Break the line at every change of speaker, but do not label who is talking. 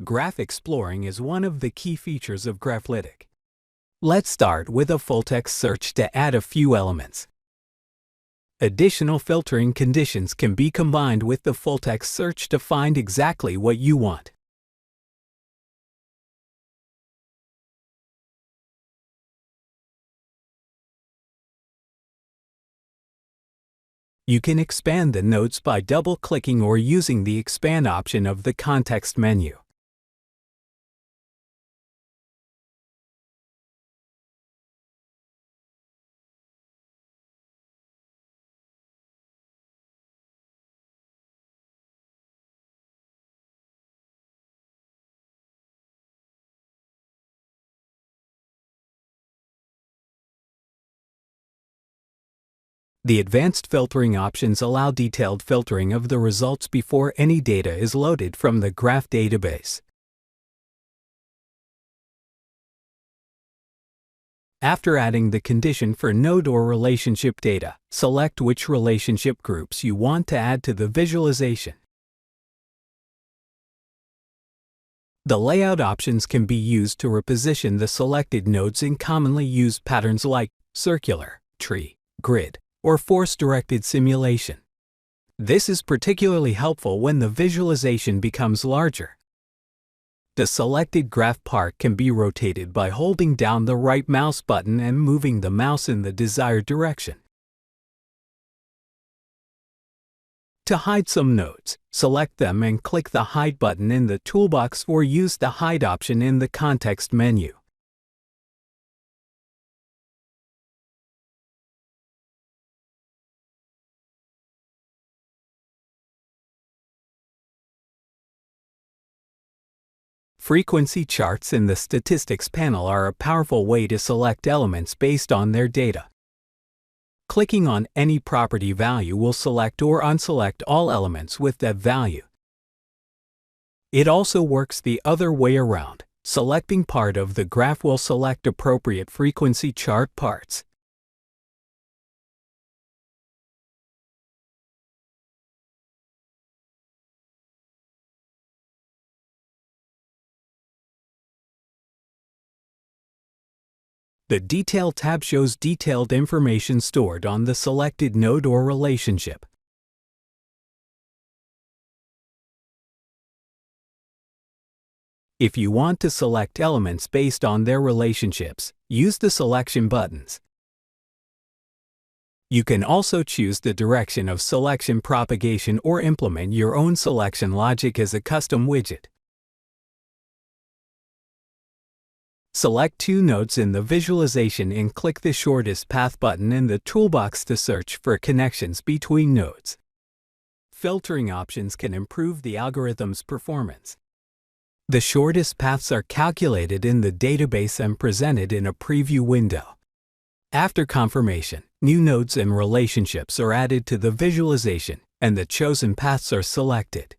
Graph exploring is one of the key features of Graphlytic. Let's start with a full-text search to add a few elements. Additional filtering conditions can be combined with the full-text search to find exactly what you want. You can expand the notes by double-clicking or using the Expand option of the context menu. The advanced filtering options allow detailed filtering of the results before any data is loaded from the Graph database. After adding the condition for node or relationship data, select which relationship groups you want to add to the visualization. The layout options can be used to reposition the selected nodes in commonly used patterns like circular, tree, grid, or force-directed simulation. This is particularly helpful when the visualization becomes larger. The selected graph part can be rotated by holding down the right mouse button and moving the mouse in the desired direction. To hide some nodes, select them and click the Hide button in the toolbox or use the Hide option in the context menu. Frequency charts in the Statistics panel are a powerful way to select elements based on their data. Clicking on any property value will select or unselect all elements with that value. It also works the other way around. Selecting part of the graph will select appropriate frequency chart parts. The Detail tab shows detailed information stored on the selected node or relationship. If you want to select elements based on their relationships, use the selection buttons. You can also choose the direction of selection propagation or implement your own selection logic as a custom widget. Select two nodes in the visualization and click the shortest path button in the toolbox to search for connections between nodes. Filtering options can improve the algorithm's performance. The shortest paths are calculated in the database and presented in a preview window. After confirmation, new nodes and relationships are added to the visualization, and the chosen paths are selected.